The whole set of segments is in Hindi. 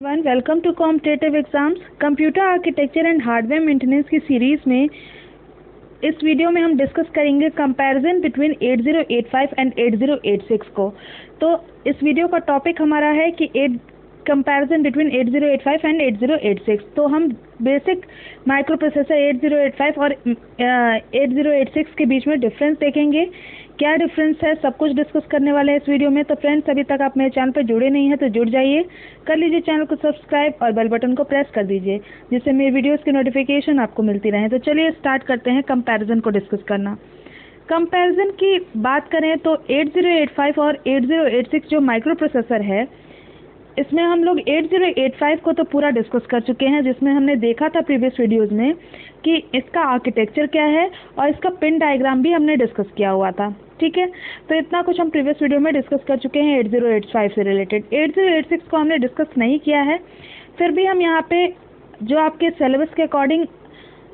One welcome to competitive exams computer architecture and hardware maintenance की सीरीज में इस वीडियो में हम डिस्कस करेंगे कंपैरिजन बिटवीन 8085 एंड 8086 को। तो इस वीडियो का टॉपिक हमारा है कि कंपैरिजन बिटवीन 8085 एंड 8086। तो हम बेसिक माइक्रो प्रोसेसर 8085 और 8086 के बीच में डिफरेंस देखेंगे, क्या डिफरेंस है, सब कुछ डिस्कस करने वाले हैं इस वीडियो में। तो फ्रेंड्स, अभी तक आप मेरे चैनल पर जुड़े नहीं हैं तो जुड़ जाइए, कर लीजिए चैनल को सब्सक्राइब और बेल बटन को प्रेस कर दीजिए, जिससे मेरी वीडियोस की नोटिफिकेशन आपको मिलती रहे। तो चलिए स्टार्ट करते हैं कंपैरिजन को डिस्कस करना। कंपैरिजन की बात करें तो 8085 और 8086 जो माइक्रो प्रोसेसर है, इसमें हम लोग 8085 को तो पूरा डिस्कस कर चुके हैं, जिसमें हमने देखा था प्रीवियस वीडियोस में कि इसका आर्किटेक्चर क्या है और इसका पिन डायग्राम भी हमने डिस्कस किया हुआ था। ठीक है, तो इतना कुछ हम प्रीवियस वीडियो में डिस्कस कर चुके हैं 8085 से रिलेटेड। 8086 को हमने डिस्कस नहीं किया है, फिर भी हम यहाँ पे जो आपके सिलेबस के अकॉर्डिंग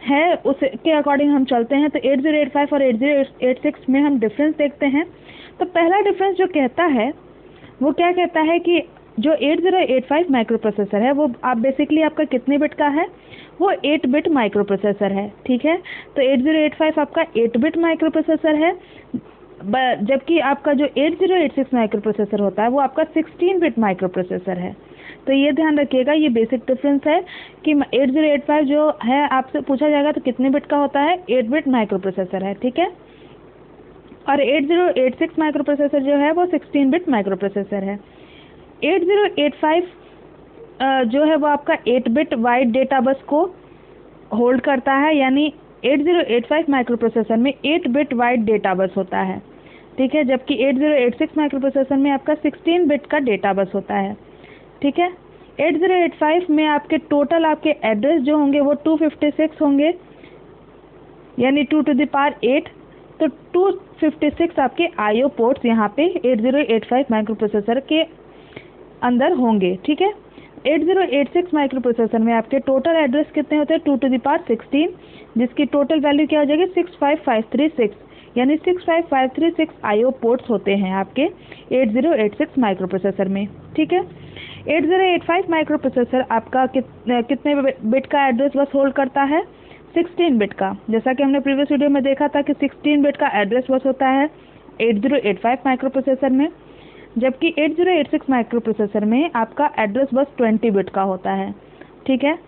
है उसके अकॉर्डिंग हम चलते हैं। तो 8085 और 8086 में हम डिफरेंस देखते हैं। तो पहला डिफरेंस जो कहता है वो क्या कहता है कि जो 8085 माइक्रो प्रोसेसर है वो आप बेसिकली आपका कितने बिट का है, वो 8 बिट माइक्रो प्रोसेसर है। ठीक है, तो 8085 आपका 8 बिट माइक्रो प्रोसेसर है, जबकि आपका जो 8086 माइक्रो प्रोसेसर होता है वो आपका 16 बिट माइक्रो प्रोसेसर है। तो ये ध्यान रखिएगा, ये बेसिक डिफरेंस है कि 8085 जो है आपसे पूछा जाएगा तो कितने बिट का होता है, 8 बिट माइक्रो प्रोसेसर है। ठीक है, और 8086 माइक्रो प्रोसेसर जो है वो 16 बिट माइक्रो प्रोसेसर है। 8085 जो है वो आपका 8 बिट वाइड डेटा बस को होल्ड करता है, यानी 8085 माइक्रो प्रोसेसर में 8 बिट वाइड डेटा बस होता है। ठीक है, जबकि 8086 माइक्रो प्रोसेसर में आपका 16 बिट का डेटा बस होता है। ठीक है, 8085 में आपके टोटल आपके एड्रेस जो होंगे वो 256 होंगे, यानी 2 to the power 8। तो 256 आपके IO पोर्ट्स यहाँ पे 8085 माइक्रो प्रोसेसर के अंदर होंगे। ठीक है, 8086 माइक्रो प्रोसेसर में आपके टोटल एड्रेस कितने होते हैं, 2 to the power 16, जिसकी टोटल वैल्यू क्या हो जाएगी 65536, यानी 65536 IO पोर्ट्स होते हैं आपके 8086 माइक्रो प्रोसेसर में। ठीक है, 8085 माइक्रो प्रोसेसर आपका कितने बिट का एड्रेस बस होल्ड करता है, 16 बिट का। जैसा कि हमने प्रीवियस वीडियो में देखा था कि 16 बिट का एड्रेस बस होता है 8085 माइक्रो प्रोसेसर में, जबकि 8086 माइक्रो प्रोसेसर में आपका एड्रेस बस 20 बिट का होता है। ठीक है,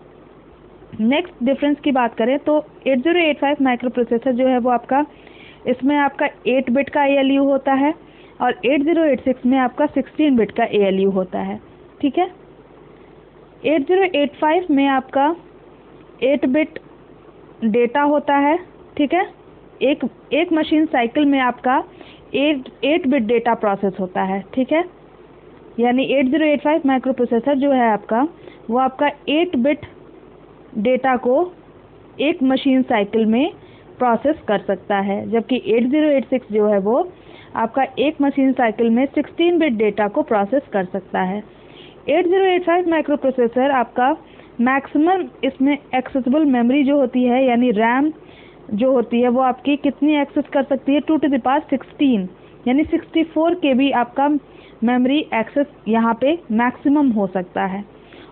नेक्स्ट डिफरेंस की बात करें तो 8085 माइक्रो प्रोसेसर जो है वो आपका इसमें आपका 8 बिट का ALU होता है और 8086 में आपका 16 बिट का ALU होता है। ठीक है, 8085 में आपका 8 बिट डेटा होता है। ठीक है, एक मशीन साइकिल में आपका 8 बिट डेटा प्रोसेस होता है। ठीक है, यानी 8085 माइक्रो प्रोसेसर जो है आपका वो आपका 8 बिट डेटा को एक मशीन साइकिल में प्रोसेस कर सकता है, जबकि 8086 जो है वो आपका एक मशीन साइकिल में 16 बिट डेटा को प्रोसेस कर सकता है। 8085 माइक्रो प्रोसेसर आपका मैक्सिमम इसमें एक्सेसिबल मेमोरी जो होती है, यानी रैम जो होती है वो आपकी कितनी एक्सेस कर सकती है, 2 to the power 16, यानी 64 KB आपका मेमोरी एक्सेस यहाँ पे मैक्सिमम हो सकता है।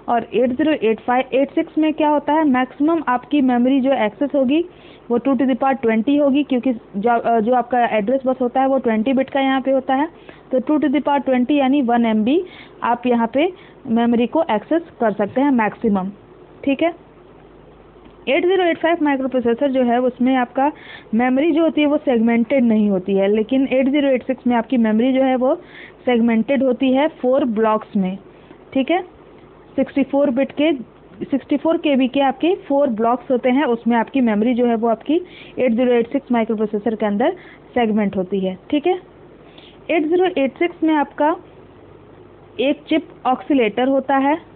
और 8086 में क्या होता है, मैक्सिमम आपकी मेमोरी जो एक्सेस होगी वो 2 to the power 20 होगी, क्योंकि जो आपका एड्रेस बस होता है वो 20 बिट का यहाँ पे होता है। तो 2 to the power 20 यानी 1 MB आप यहाँ पे मेमोरी को एक्सेस कर सकते हैं मैक्सिमम। ठीक है, 8085 माइक्रो प्रोसेसर जो है उसमें आपका मेमोरी जो होती है वो सेगमेंटेड नहीं होती है, लेकिन 8086 में आपकी मेमोरी जो है वो सेगमेंटेड होती है 4 ब्लॉक्स में। ठीक है, 64 KB के आपके 4 ब्लॉक्स होते हैं, उसमें आपकी मेमोरी जो है वो आपकी 8086 माइक्रो प्रोसेसर के अंदर सेगमेंट होती है। ठीक है, 8086 में आपका एक चिप ऑक्सीलेटर होता है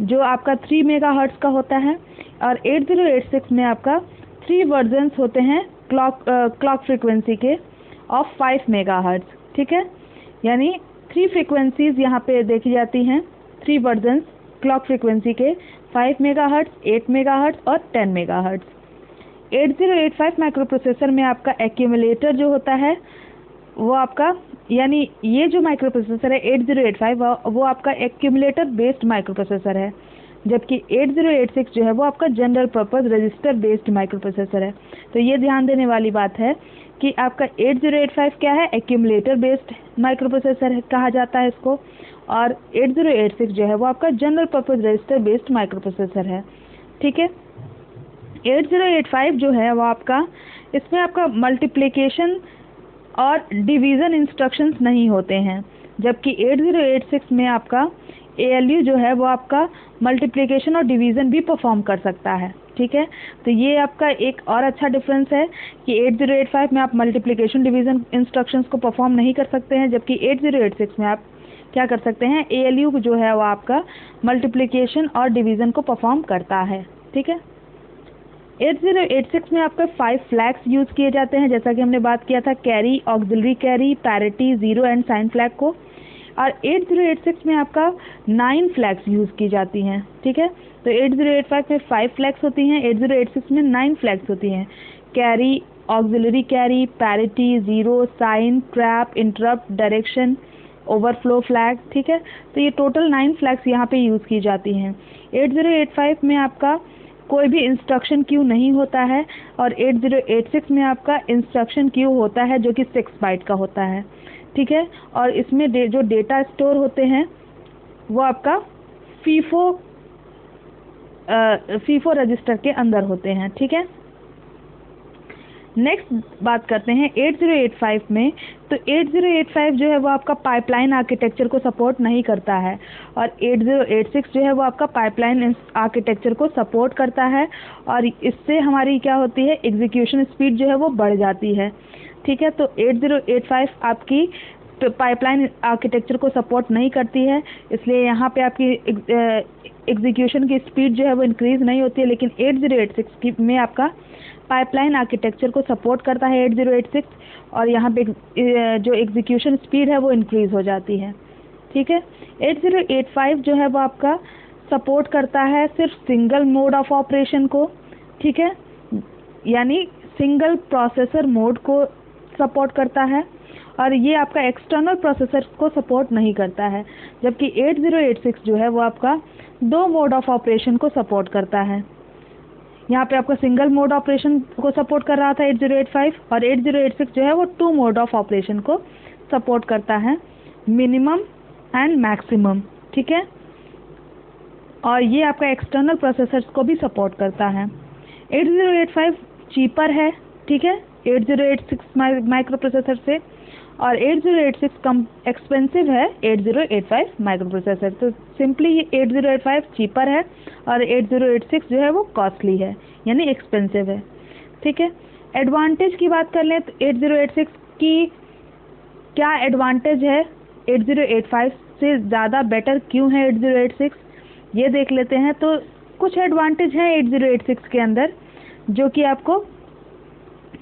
जो आपका 3 मेगाहर्ट्ज का होता है, और 8086 में आपका 3 वर्जन्स होते हैं क्लॉक फ्रीक्वेंसी के ऑफ 5 मेगाहर्ट्ज। ठीक है, यानी 3 फ्रीक्वेंसीज यहाँ पे देखी जाती हैं, 3 वर्जन्स क्लॉक फ्रीक्वेंसी के 5 मेगाहर्ट्ज, 8 मेगाहर्ट्ज और 10 मेगाहर्ट्ज। 8085 माइक्रो प्रोसेसर में आपका एक्यूमुलेटर जो होता है वो आपका यानी ये जो माइक्रो प्रोसेसर है 8085 वो आपका एक्यूमुलेटर बेस्ड माइक्रो प्रोसेसर है, जबकि 8086 जो है वो आपका general purpose register based micro processor है। तो ये ध्यान देने वाली बात है कि आपका 8085 क्या है, एक्यूमुलेटर बेस्ड माइक्रो प्रोसेसर है कहा जाता है इसको, और 8086 जो है वो आपका general purpose register based micro processor है। ठीक है, 8085 जो है वो आपका, इसमें आपका मल्टीप्लिकेशन और डिवीज़न इंस्ट्रक्शंस नहीं होते हैं, जबकि 8086 में आपका ALU जो है वो आपका मल्टीप्लिकेशन और डिवीज़न भी परफॉर्म कर सकता है। ठीक है, तो ये आपका एक और अच्छा डिफरेंस है कि 8085 में आप मल्टीप्लिकेशन डिवीज़न इंस्ट्रक्शंस को परफॉर्म नहीं कर सकते हैं, जबकि 8086 में आप क्या कर सकते हैं, ALU जो है वो आपका मल्टीप्लिकेशन और डिवीज़न को परफॉर्म करता है। ठीक है, 8086 में आपका 5 फ्लैग्स यूज़ किए जाते हैं, जैसा कि हमने बात किया था carry, auxiliary carry, parity, zero and sign flag को, और 8086 में आपका 9 फ्लैग्स यूज़ की जाती हैं। ठीक है, तो 8085 में 5 फ्लैग्स होती हैं, 8086 में 9 फ्लैग्स होती हैं, carry, auxiliary carry, parity, zero, sign, trap, interrupt, direction, overflow flag. ठीक है, तो ये टोटल 9 फ्लैग्स यहाँ पे यूज़ की जाती हैं। 8085 में आपका कोई भी इंस्ट्रक्शन क्यू नहीं होता है, और 8086 में आपका इंस्ट्रक्शन क्यू होता है जो कि 6 बाइट का होता है। ठीक है, और इसमें जो डेटा स्टोर होते हैं वो आपका फीफो रजिस्टर के अंदर होते हैं। ठीक है, नेक्स्ट बात करते हैं 8085 में। तो 8085 जो है वो आपका पाइपलाइन आर्किटेक्चर को सपोर्ट नहीं करता है, और 8086 जो है वो आपका पाइपलाइन आर्किटेक्चर को सपोर्ट करता है, और इससे हमारी क्या होती है, एग्जीक्यूशन स्पीड जो है वो बढ़ जाती है। ठीक है, तो 8085 आपकी पाइपलाइन आर्किटेक्चर को सपोर्ट नहीं करती है, इसलिए यहाँ पे आपकी एग्जीक्यूशन की स्पीड जो है वो इंक्रीज़ नहीं होती है, लेकिन 8086 में आपका पाइपलाइन आर्किटेक्चर को सपोर्ट करता है 8086, और यहाँ पे जो एग्जीक्यूशन स्पीड है वो इंक्रीज़ हो जाती है। ठीक है, 8085 जो है वो आपका सपोर्ट करता है सिर्फ सिंगल मोड ऑफ ऑपरेशन को। ठीक है, यानी सिंगल प्रोसेसर मोड को सपोर्ट करता है, और ये आपका एक्सटर्नल प्रोसेसर को सपोर्ट नहीं करता है, जबकि 8086 जो है वो आपका 2 मोड ऑफ ऑपरेशन को सपोर्ट करता है। यहाँ पे आपका सिंगल मोड ऑपरेशन को सपोर्ट कर रहा था 8085, और 8086 जो है वो 2 मोड ऑफ ऑपरेशन को सपोर्ट करता है, मिनिमम एंड मैक्सिमम। ठीक है, और ये आपका एक्सटर्नल प्रोसेसर्स को भी सपोर्ट करता है। 8085 चीपर है, ठीक है, 8086 माइक्रो प्रोसेसर से, और 8086 कम एक्सपेंसिव है 8085 माइक्रो प्रोसेसर। तो सिंपली ये 8085 चीपर है, और 8086 जो है वो कॉस्टली है, यानी एक्सपेंसिव है। ठीक है, एडवांटेज की बात कर लें तो 8086 की क्या एडवांटेज है, 8085 से ज़्यादा बेटर क्यों है 8086, ये देख लेते हैं। तो कुछ एडवांटेज हैं 8086 के अंदर, जो कि आपको,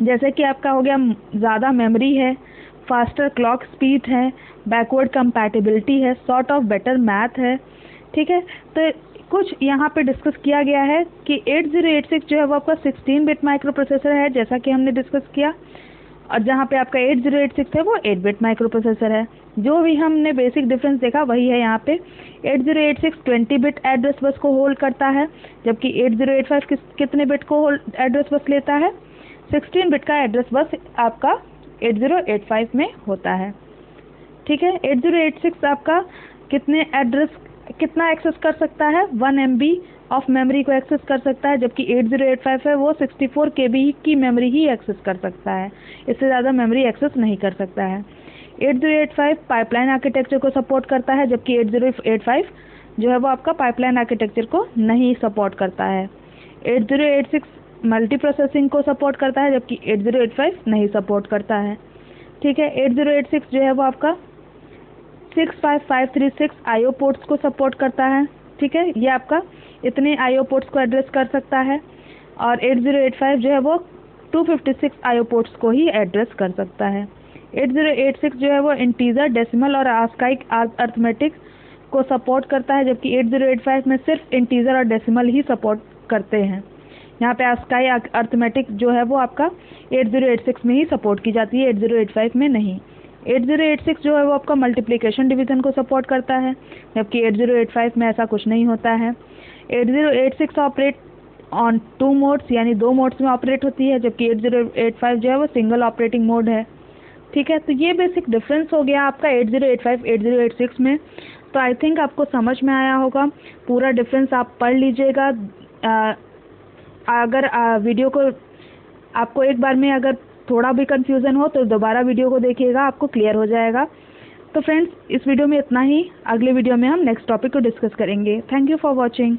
जैसे कि आपका हो गया ज़्यादा मेमोरी है, फास्टर क्लॉक स्पीड है, बैकवर्ड कंपैटिबिलिटी है, सॉर्ट ऑफ बेटर मैथ है। ठीक है, तो कुछ यहाँ पे डिस्कस किया गया है कि 8086 जो है वो आपका 16 बिट माइक्रो प्रोसेसर है, जैसा कि हमने डिस्कस किया, और जहाँ पे आपका 8086 है वो 8 बिट माइक्रो प्रोसेसर है। जो भी हमने बेसिक डिफरेंस देखा वही है यहाँ पे। 8086 20 बिट एड्रेस बस को होल्ड करता है, जबकि 8085 कितने बिट को एड्रेस बस लेता है, 16 बिट का एड्रेस बस आपका 8085 में होता है। ठीक है, 8086 आपका कितना एक्सेस कर सकता है, 1 MB ऑफ मेमोरी को एक्सेस कर सकता है, जबकि 8085 है वो 64 KB की मेमोरी ही एक्सेस कर सकता है, इससे ज़्यादा मेमोरी एक्सेस नहीं कर सकता है। 8085 पाइपलाइन आर्किटेक्चर को सपोर्ट करता है, जबकि 8085 जो है वो आपका पाइपलाइन आर्किटेक्चर को नहीं सपोर्ट करता है। 8086 मल्टी प्रोसेसिंग को सपोर्ट करता है, जबकि 8085 नहीं सपोर्ट करता है। ठीक है, 8086 जो है वो आपका 65536 IO पोर्ट्स को सपोर्ट करता है। ठीक है, ये आपका इतने IO पोर्ट्स को एड्रेस कर सकता है, और 8085 जो है वो 256 IO पोर्ट्स को ही एड्रेस कर सकता है। 8086 जो है वो इंटीजर, डेसिमल और आस्काई अर्थमेटिक को सपोर्ट करता है, जबकि 8085 में सिर्फ इंटीजर और डेसिमल ही सपोर्ट करते हैं। यहाँ पे आस्काई अर्थमेटिक जो है वो आपका 8086 में ही सपोर्ट की जाती है, 8085 में नहीं। 8086 जो है वो आपका मल्टीप्लिकेशन डिवीज़न को सपोर्ट करता है, जबकि 8085 में ऐसा कुछ नहीं होता है। 8086 ऑपरेट ऑन 2 मोड्स यानी 2 मोड्स में ऑपरेट होती है, जबकि 8085 जो है वो सिंगल ऑपरेटिंग मोड है। ठीक है, तो ये बेसिक डिफरेंस हो गया आपका 8085 8086 में। तो आई थिंक आपको समझ में आया होगा। पूरा डिफरेंस आप पढ़ लीजिएगा। अगर वीडियो को आपको एक बार में अगर थोड़ा भी कंफ्यूजन हो तो दोबारा वीडियो को देखिएगा, आपको क्लियर हो जाएगा। तो फ्रेंड्स, इस वीडियो में इतना ही। अगले वीडियो में हम नेक्स्ट टॉपिक को डिस्कस करेंगे। Thank you for watching.